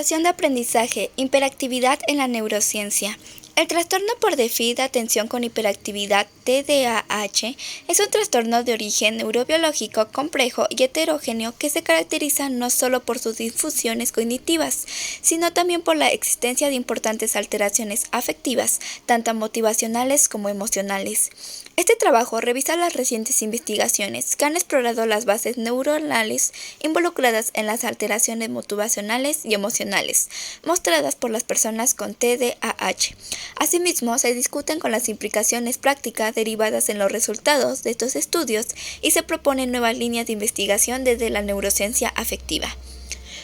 Situación de aprendizaje, hiperactividad en la neurociencia. El trastorno por déficit de atención con hiperactividad TDAH es un trastorno de origen neurobiológico complejo y heterogéneo que se caracteriza no solo por sus disfunciones cognitivas, sino también por la existencia de importantes alteraciones afectivas, tanto motivacionales como emocionales. Este trabajo revisa las recientes investigaciones que han explorado las bases neuronales involucradas en las alteraciones motivacionales y emocionales mostradas por las personas con TDAH. Asimismo, se discuten con las implicaciones prácticas derivadas en los resultados de estos estudios y se proponen nuevas líneas de investigación desde la neurociencia afectiva.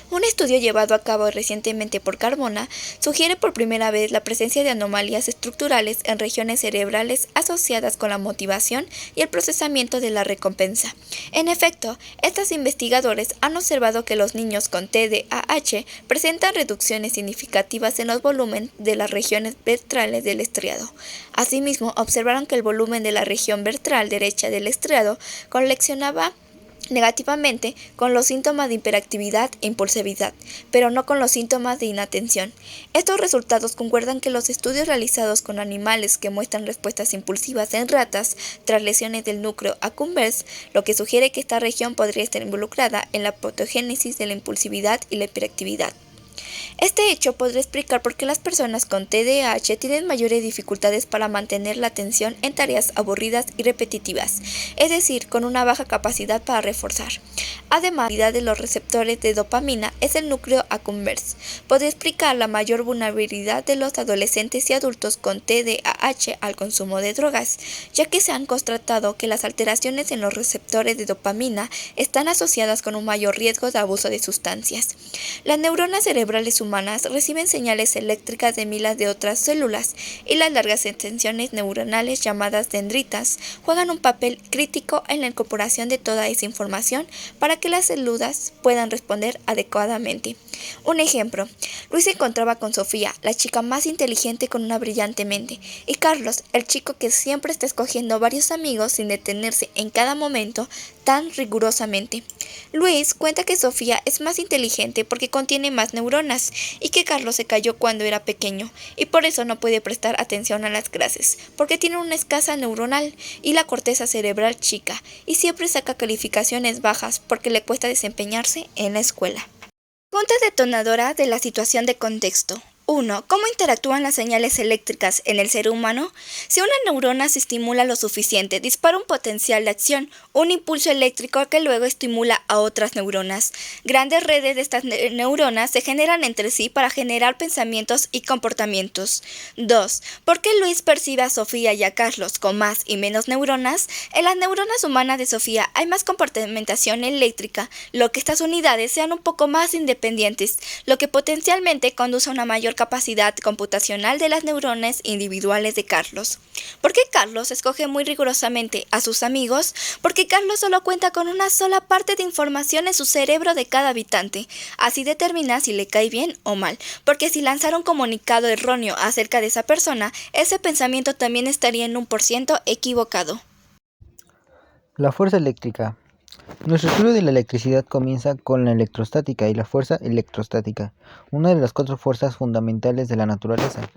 Un estudio llevado a cabo recientemente por Carmona sugiere por primera vez la presencia de anomalías estructurales en regiones cerebrales asociadas con la motivación y el procesamiento de la recompensa. En efecto, estos investigadores han observado que los niños con TDAH presentan reducciones significativas en los volúmenes de las regiones ventrales del estriado. Asimismo, observaron que el volumen de la región ventral derecha del estriado coleccionaba negativamente con los síntomas de hiperactividad e impulsividad, pero no con los síntomas de inatención. Estos resultados concuerdan con los estudios realizados con animales que muestran respuestas impulsivas en ratas tras lesiones del núcleo accumbens, lo que sugiere que esta región podría estar involucrada en la patogénesis de la impulsividad y la hiperactividad. Este hecho podría explicar por qué las personas con TDAH tienen mayores dificultades para mantener la atención en tareas aburridas y repetitivas, es decir, con una baja capacidad para reforzar. Además, la habilidad de los receptores de dopamina es el núcleo accumbens. Podría explicar la mayor vulnerabilidad de los adolescentes y adultos con TDAH al consumo de drogas, ya que se han constatado que las alteraciones en los receptores de dopamina están asociadas con un mayor riesgo de abuso de sustancias. Las neuronas cerebrales humanas reciben señales eléctricas de miles de otras células y las largas extensiones neuronales llamadas dendritas juegan un papel crítico en la incorporación de toda esa información para que las células puedan responder adecuadamente. Un ejemplo, Luis se encontraba con Sofía, la chica más inteligente con una brillante mente, y Carlos, el chico que siempre está escogiendo varios amigos sin detenerse en cada momento tan rigurosamente. Luis cuenta que Sofía es más inteligente porque contiene más neuronas y que Carlos se cayó cuando era pequeño y por eso no puede prestar atención a las clases, porque tiene una escasa neuronal y la corteza cerebral chica y siempre saca calificaciones bajas porque le cuesta desempeñarse en la escuela. Pregunta detonadora de la situación de contexto. 1. ¿Cómo interactúan las señales eléctricas en el ser humano? Si una neurona se estimula lo suficiente, dispara un potencial de acción, un impulso eléctrico que luego estimula a otras neuronas. Grandes redes de estas neuronas se generan entre sí para generar pensamientos y comportamientos. 2. ¿Por qué Luis percibe a Sofía y a Carlos con más y menos neuronas? En las neuronas humanas de Sofía hay más compartimentación eléctrica, lo que estas unidades sean un poco más independientes, lo que potencialmente conduce a una mayor capacidad computacional de las neuronas individuales de Carlos. ¿Por qué Carlos escoge muy rigurosamente a sus amigos? Porque Carlos solo cuenta con una sola parte de información en su cerebro de cada habitante. Así determina si le cae bien o mal, porque si lanzara un comunicado erróneo acerca de esa persona, ese pensamiento también estaría en un % equivocado. La fuerza eléctrica. Nuestro estudio de la electricidad comienza con la electrostática y la fuerza electrostática, una de las 4 fuerzas fundamentales de la naturaleza.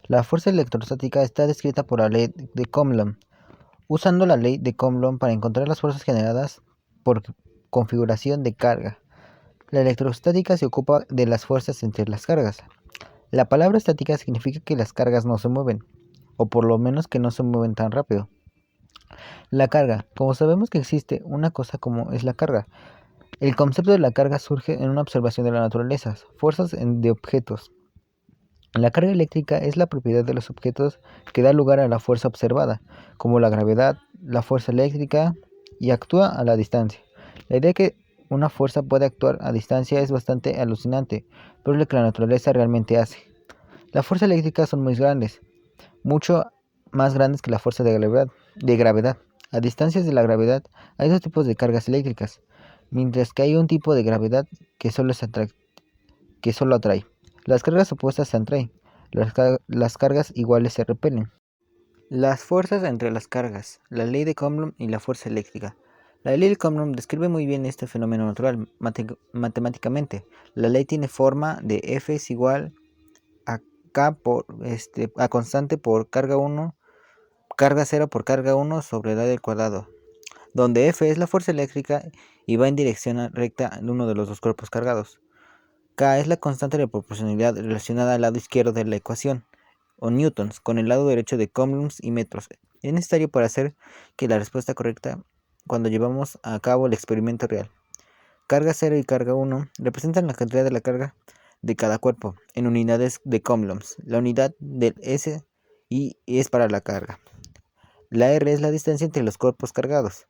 La fuerza electrostática está descrita por la ley de Coulomb, usando la ley de Coulomb para encontrar las fuerzas generadas por configuración de carga. La electrostática se ocupa de las fuerzas entre las cargas. La palabra estática significa que las cargas no se mueven, o por lo menos que no se mueven tan rápido. La carga. Como sabemos que existe una cosa como es la carga, el concepto de la carga surge en una observación de la naturaleza, fuerzas de objetos. La carga eléctrica es la propiedad de los objetos que da lugar a la fuerza observada, como la gravedad, la fuerza eléctrica, y actúa a la distancia. La idea de que una fuerza puede actuar a distancia es bastante alucinante, pero es lo que la naturaleza realmente hace. Las fuerzas eléctricas son muy grandes, mucho más grandes que la fuerza de gravedad. A distancias de la gravedad hay 2 tipos de cargas eléctricas, mientras que hay un tipo de gravedad que solo atrae. Las cargas opuestas se atraen, las cargas iguales se repelen. Las fuerzas entre las cargas, la ley de Coulomb y la fuerza eléctrica. La ley de Coulomb describe muy bien este fenómeno natural matemáticamente. La ley tiene forma de F es igual a K a constante por carga 1, carga 0 por carga 1 sobre el área al cuadrado, donde F es la fuerza eléctrica y va en dirección recta en uno de los dos cuerpos cargados. K es la constante de proporcionalidad relacionada al lado izquierdo de la ecuación, o newtons, con el lado derecho de coulombs y metros. Es necesario para hacer que la respuesta correcta cuando llevamos a cabo el experimento real. Carga 0 y carga 1 representan la cantidad de la carga de cada cuerpo en unidades de coulombs. La unidad del S y es para la carga. La R es la distancia entre los cuerpos cargados.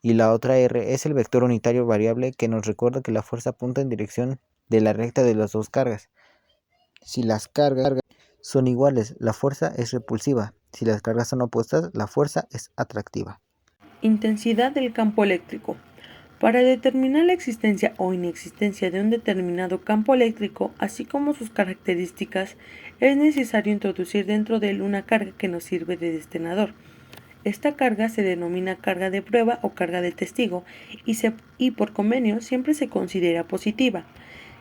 Y la otra R es el vector unitario variable que nos recuerda que la fuerza apunta en dirección de la recta de las dos cargas. Si las cargas son iguales, la fuerza es repulsiva. Si las cargas son opuestas, la fuerza es atractiva. Intensidad del campo eléctrico. Para determinar la existencia o inexistencia de un determinado campo eléctrico, así como sus características, es necesario introducir dentro de él una carga que nos sirve de detenedor. Esta carga se denomina carga de prueba o carga de testigo y por convenio siempre se considera positiva.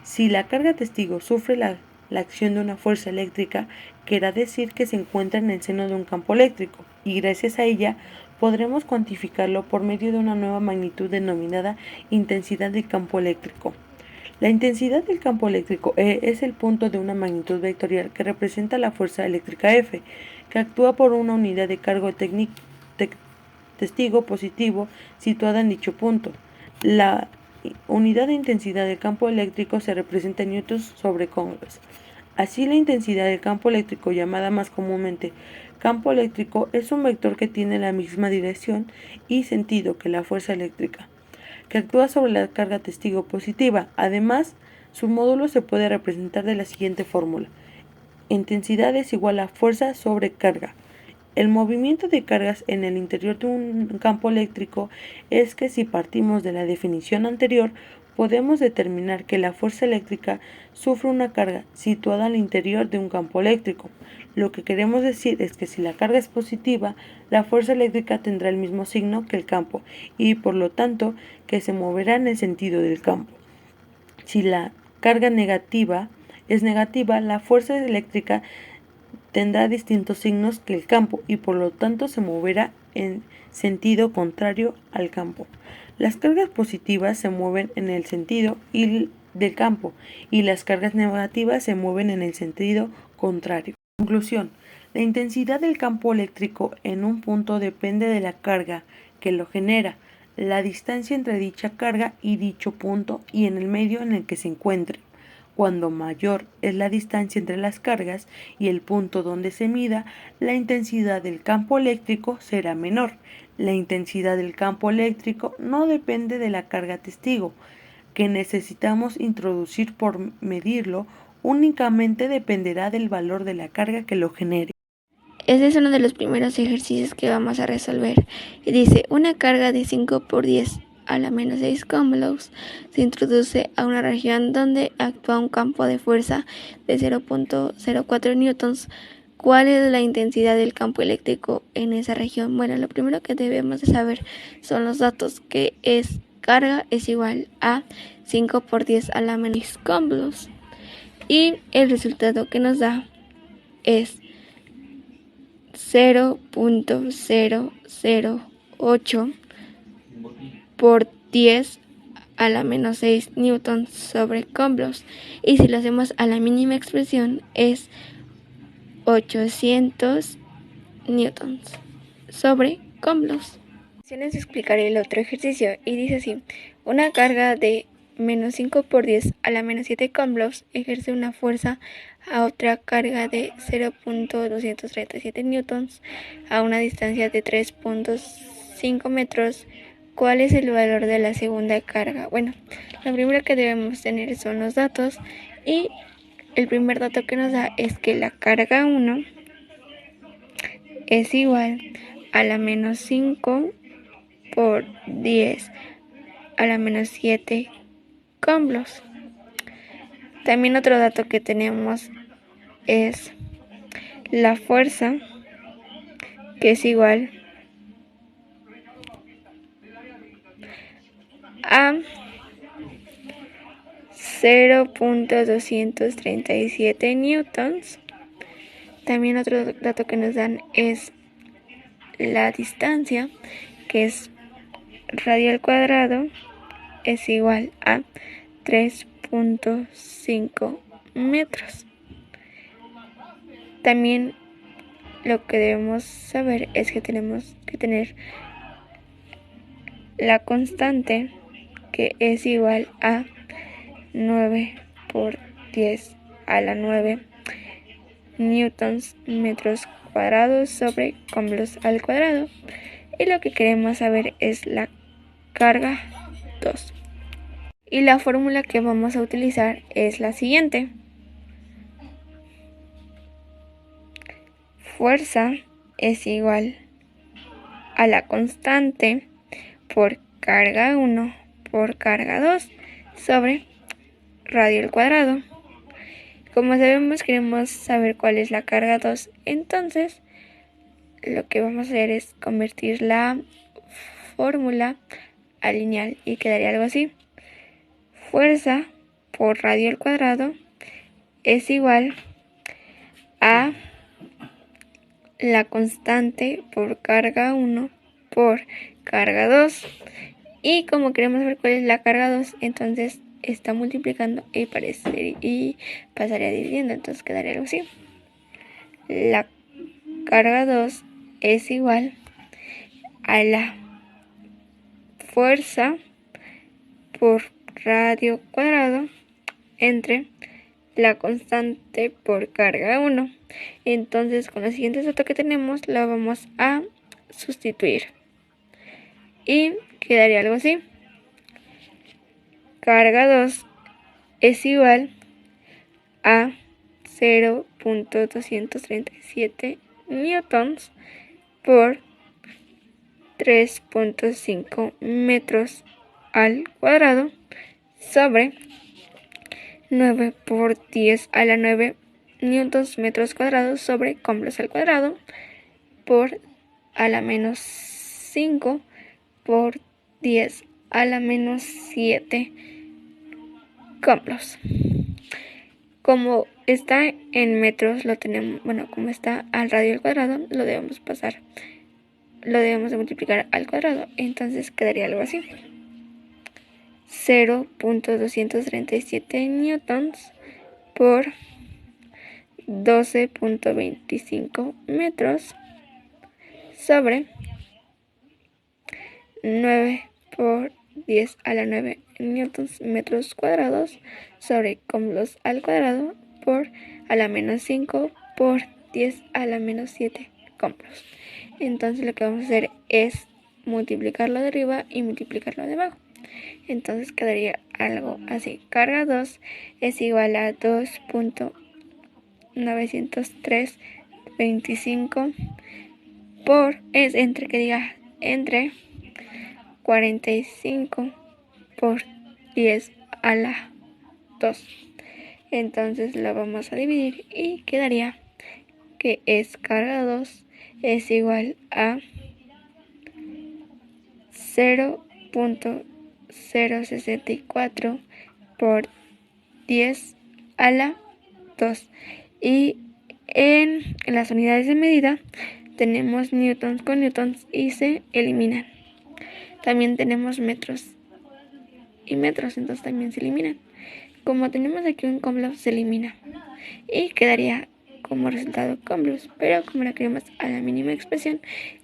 Si la carga testigo sufre la acción de una fuerza eléctrica, querrá decir que se encuentra en el seno de un campo eléctrico, y gracias a ella podremos cuantificarlo por medio de una nueva magnitud denominada intensidad del campo eléctrico. La intensidad del campo eléctrico E es el punto de una magnitud vectorial que representa la fuerza eléctrica F, que actúa por una unidad de cargo testigo positivo situada en dicho punto. La unidad de intensidad del campo eléctrico se representa en newtons sobre coulombs. Así, la intensidad del campo eléctrico, llamada más comúnmente campo eléctrico, es un vector que tiene la misma dirección y sentido que la fuerza eléctrica, que actúa sobre la carga testigo positiva. Además, su módulo se puede representar de la siguiente fórmula: intensidad es igual a fuerza sobre carga. El movimiento de cargas en el interior de un campo eléctrico es que, si partimos de la definición anterior, podemos determinar que la fuerza eléctrica sufre una carga situada al interior de un campo eléctrico. Lo que queremos decir es que si la carga es positiva, la fuerza eléctrica tendrá el mismo signo que el campo y, por lo tanto, que se moverá en el sentido del campo. Si la carga negativa es negativa, la fuerza eléctrica tendrá distintos signos que el campo y por lo tanto se moverá en sentido contrario al campo. Las cargas positivas se mueven en el sentido del campo y las cargas negativas se mueven en el sentido contrario. Conclusión: la intensidad del campo eléctrico en un punto depende de la carga que lo genera, la distancia entre dicha carga y dicho punto y en el medio en el que se encuentre. Cuando mayor es la distancia entre las cargas y el punto donde se mida, la intensidad del campo eléctrico será menor. La intensidad del campo eléctrico no depende de la carga testigo, que necesitamos introducir por medirlo, únicamente dependerá del valor de la carga que lo genere. Este es uno de los primeros ejercicios que vamos a resolver. Y dice, una carga de 5 por 10 a la menos 6 coulombs se introduce a una región donde actúa un campo de fuerza de 0.04 newtons. ¿Cuál es la intensidad del campo eléctrico en esa región? Bueno, lo primero que debemos de saber son los datos, que es carga es igual a 5 por 10 a la menos 6 coulombs. Y el resultado que nos da es 0.008 por 10 a la menos 6 newtons sobre coulombs, y si lo hacemos a la mínima expresión es 800 newtons sobre coulombs. Les explicaré el otro ejercicio y dice así: una carga de menos 5 por 10 a la menos 7 coulombs ejerce una fuerza a otra carga de 0.237 newtons a una distancia de 3.5 metros. ¿Cuál es el valor de la segunda carga? Bueno, lo primero que debemos tener son los datos, y el primer dato que nos da es que la carga 1 es igual a la menos 5 por 10 a la menos 7 coulombs. También otro dato que tenemos es la fuerza, que es igual a 0.237 newtons. También otro dato que nos dan es la distancia, que es radio al cuadrado es igual a 3.5 metros. También lo que debemos saber es que tenemos que tener la constante, que es igual a 9 por 10 a la 9 newtons metros cuadrados sobre comblos al cuadrado. Y lo que queremos saber es la carga 2. Y la fórmula que vamos a utilizar es la siguiente. Fuerza es igual a la constante por carga 1 por carga 2 sobre radio al cuadrado. Como sabemos, queremos saber cuál es la carga 2, entonces lo que vamos a hacer es convertir la fórmula a lineal y quedaría algo así. Fuerza por radio al cuadrado es igual a la constante por carga 1 por carga 2. Y como queremos ver cuál es la carga 2, entonces está multiplicando y pasaría dividiendo, entonces quedaría algo así. La carga 2 es igual a la fuerza por radio cuadrado entre la constante por carga 1. Entonces, con los siguientes datos que tenemos, la vamos a sustituir y quedaría algo así. Carga 2 es igual a 0.237 newtons por 3.5 metros al cuadrado sobre 9 por 10 a la 9 newtons metros cuadrados sobre comblos al cuadrado por a la menos 5 por 10 a la menos 7 comblos. Como está en metros, lo tenemos, como está al radio al cuadrado, lo debemos de multiplicar al cuadrado, entonces quedaría algo así. 0.237 newtons por 12.25 metros sobre 9 por 10 a la 9 newtons metros cuadrados sobre comblos al cuadrado por a la menos 5 por 10 a la menos 7 comblos. Entonces lo que vamos a hacer es multiplicarlo de arriba y multiplicarlo de abajo. Entonces quedaría algo así. Carga 2 es igual a 2.903.25 entre 45 por 10 a la 2. Entonces lo vamos a dividir y quedaría que es carga 2 es igual a 0.064 por 10 a la 2. Y en las unidades de medida tenemos newtons con newtons y se eliminan. También tenemos metros y metros, entonces también se eliminan. Como tenemos aquí un comblo, se elimina y quedaría como resultado comblos, pero como la queremos a la mínima expresión,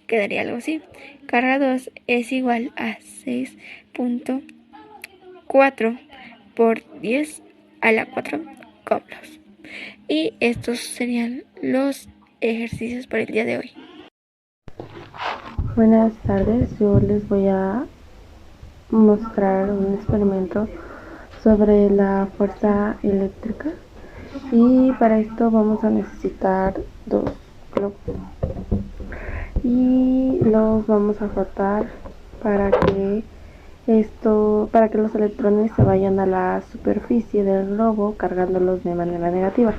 quedaría algo así. Carga 2 es igual a 6.4 por 10 a la 4 comblos. Y estos serían los ejercicios para el día de hoy. Buenas tardes, yo les voy a mostrar un experimento sobre la fuerza eléctrica y para esto vamos a necesitar dos globos y los vamos a frotar para que los electrones se vayan a la superficie del globo cargándolos de manera negativa.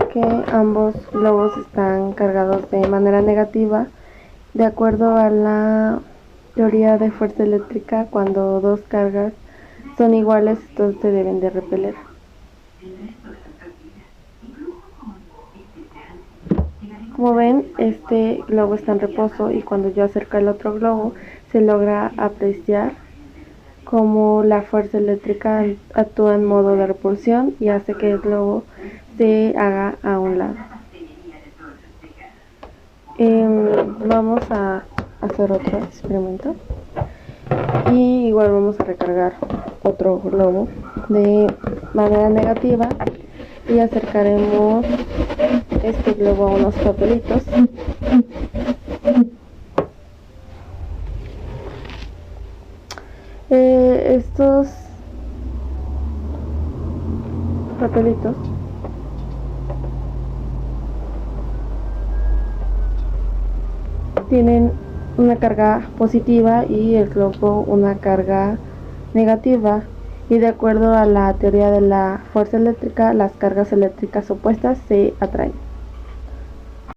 que ambos globos están cargados de manera negativa. De acuerdo a la teoría de fuerza eléctrica, cuando dos cargas son iguales, estos se deben de repeler. Como ven, este globo está en reposo y cuando yo acerco el otro globo se logra apreciar cómo la fuerza eléctrica actúa en modo de repulsión y hace que el globo se haga a un lado. Vamos a hacer otro experimento y igual vamos a recargar otro globo de manera negativa y acercaremos este globo a unos papelitos. Estos papelitos tienen una carga positiva y el globo una carga negativa, y de acuerdo a la teoría de la fuerza eléctrica, las cargas eléctricas opuestas se atraen.